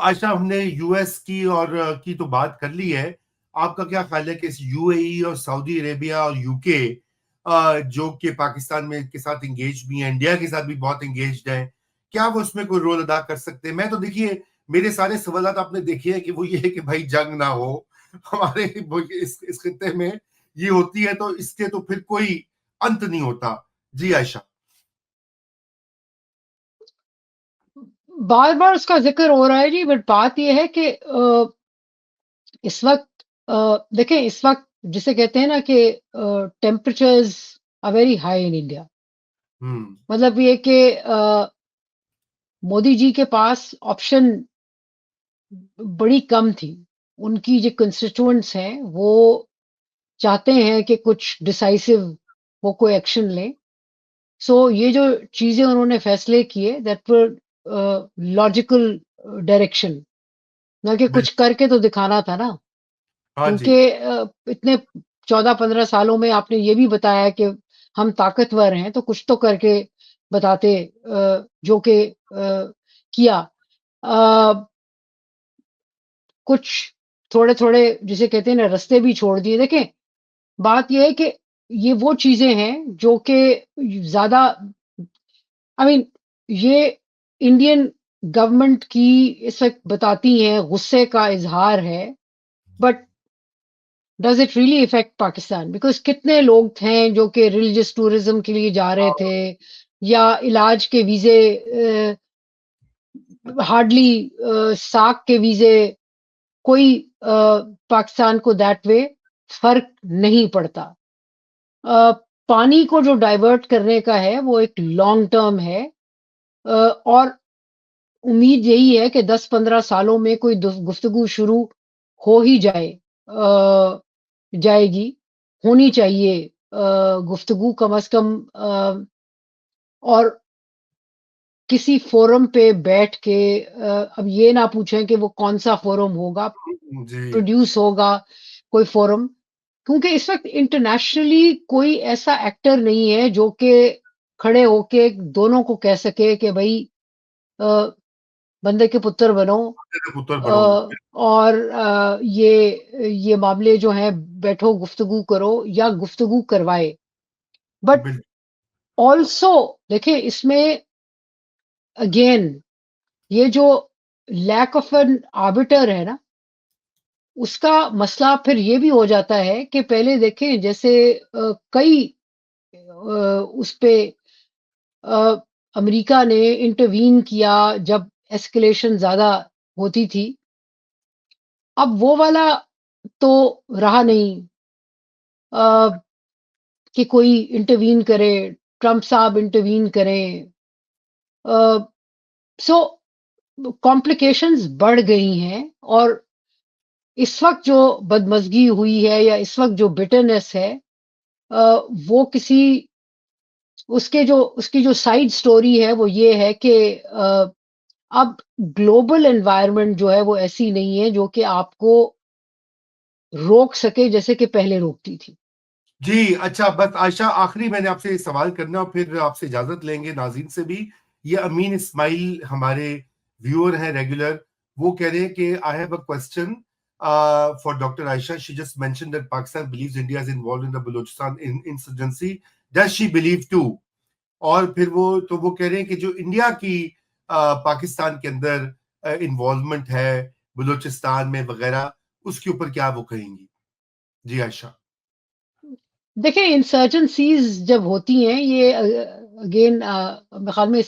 عائشہ ہم نے U S کی اور کی تو بات کر لی ہے. آپ کا کیا خیال ہے کہ اس یو اے ای اور سعودی عربیہ اور یو کے جو کہ پاکستان میں کے ساتھ انگیج بھی ہیں, انڈیا کے ساتھ بھی بہت انگیجڈ ہیں, کیا وہ اس میں کوئی رول ادا کر سکتے ہیں؟ میں تو دیکھیے میرے سارے سوالات آپ نے دیکھے ہیں کہ وہ یہ ہے کہ بھائی جنگ نہ ہو ہمارے اس خطے میں, یہ ہوتی ہے تو اس کے تو پھر کوئی انت نہیں ہوتا. جی عائشہ. بار بار اس کا ذکر ہو رہا ہے جی, بٹ بات یہ ہے کہ اس وقت دیکھیں, اس وقت جسے کہتے ہیں نا کہ temperatures are very high in India. مطلب یہ کہ مودی جی کے پاس آپشن بڑی کم تھی. ان کی جو کنسٹیچوئنٹس ہیں وہ چاہتے ہیں کہ کچھ ڈسائسو وہ کوئی ایکشن لیں. سو یہ جو چیزیں انہوں نے فیصلے کیے دیٹ ور لاجیکل ڈائریکشن, نہ کہ کچھ کر کے تو دکھانا تھا نا. ہاں جی. کیونکہ اتنے 14-15 سالوں میں آپ نے یہ بھی بتایا کہ ہم طاقتور ہیں, تو کچھ تو کر کے بتاتے, جو کہ کیا. کچھ تھوڑے تھوڑے جسے کہتے ہیں نا رستے بھی چھوڑ دیے. دیکھیں بات یہ ہے کہ یہ وہ چیزیں ہیں جو کہ زیادہ یہ انڈین گورنمنٹ کی اس وقت بتاتی ہیں غصے کا اظہار ہے, but does it really affect Pakistan? Because کتنے لوگ تھے جو کہ ریلیجس ٹورزم کے لیے جا رہے تھے, یا علاج کے ویزے, ہارڈلی ساکھ کے ویزے, کوئی پاکستان کو دیٹ وے فرق نہیں پڑتا. پانی کو جو ڈائیورٹ کرنے کا ہے وہ ایک لانگ ٹرم ہے, اور امید یہی ہے کہ 10-15 سالوں میں کوئی گفتگو شروع ہو ہی جائے گی, ہونی چاہیے گفتگو کم از کم. اور کسی فورم پہ بیٹھ کے, اب یہ نہ پوچھیں کہ وہ کون سا فورم ہوگا, پروڈیوس ہوگا کوئی فورم, کیونکہ اس وقت انٹرنیشنلی کوئی ایسا ایکٹر نہیں ہے جو کہ کھڑے ہو کے دونوں کو کہہ سکے کہ بھائی بندے کے پتر بنو, اور یہ معاملے جو ہیں بیٹھو گفتگو کرو یا گفتگو کروائے. بٹ آلسو دیکھیں اس میں اگین یہ جو لیک آف این آربیٹر ہے نا, اس کا مسئلہ پھر یہ بھی ہو جاتا ہے کہ پہلے دیکھیں جیسے کئی اس پہ امریکہ نے انٹروین کیا جب ایسکلیشن زیادہ ہوتی تھی. اب وہ والا تو رہا نہیں کہ کوئی انٹروین کرے, ٹرمپ صاحب انٹروین کریں. سو کمپلیکیشنز بڑھ گئی ہیں, اور اس وقت جو بدمزگی ہوئی ہے یا اس وقت جو بٹرنس ہے, وہ اس کی جو سائیڈ سٹوری ہے وہ یہ ہے کہ اب گلوبل انوائرمنٹ جو ہے وہ ایسی نہیں ہے جو کہ آپ کو روک سکے جیسے کہ پہلے روکتی تھی. جی اچھا, بس عائشہ آخری میں نے آپ سے سوال کرنا اور پھر آپ سے اجازت لیں گے, ناظرین سے بھی. یہ امین اسماعیل ہمارے ویور ہیں ریگولر, وہ کہہ رہے ہیں کہ I have a question for Dr. Aisha. She just mentioned that Pakistan believes India is involved in the Balochistan insurgency. Does she believe too? اور پھر وہ کہہ رہے ہیں کہ جو انڈیا کی پاکستان کے اندر انوالومنٹ ہے بلوچستان میں وغیرہ, اس کے اوپر کیا وہ کہیں گی؟ جی عائشہ. دیکھیں انسرجنسیز جب ہوتی ہیں, یہ اگین خیال میں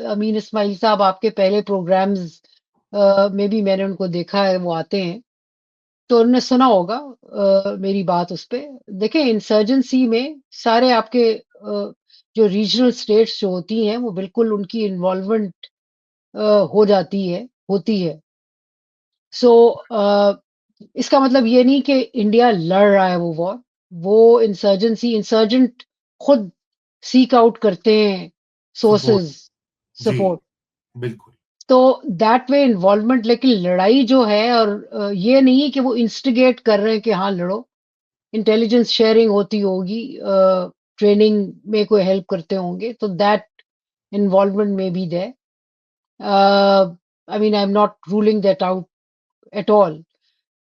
امین اسماعیل صاحب آپ کے پہلے پروگرامز میں بھی میں نے ان کو دیکھا ہے, وہ آتے ہیں تو انہوں نے سنا ہوگا میری بات اس پہ. دیکھیں انسرجنسی میں سارے آپ کے جو ریجنل اسٹیٹس جو ہوتی ہیں وہ بالکل ان کی انوالومنٹ ہوتی ہے. سو اس کا مطلب یہ نہیں کہ انڈیا لڑ رہا ہے وہ وار, وہ انسرجنٹ خود سیک آؤٹ کرتے ہیں سورسز سپورٹ. بالکل. تو دیٹ وے انوالومنٹ, لیکن لڑائی جو ہے, اور یہ نہیں کہ وہ انسٹیگیٹ کر رہے ہیں کہ ہاں لڑو, انٹیلیجنس شیئرنگ ہوتی ہوگی, ٹریننگ میں کوئی ہیلپ کرتے ہوں گے, تو دیٹ انوالومنٹ میں بھی دے. I mean, I'm not ruling that out at all.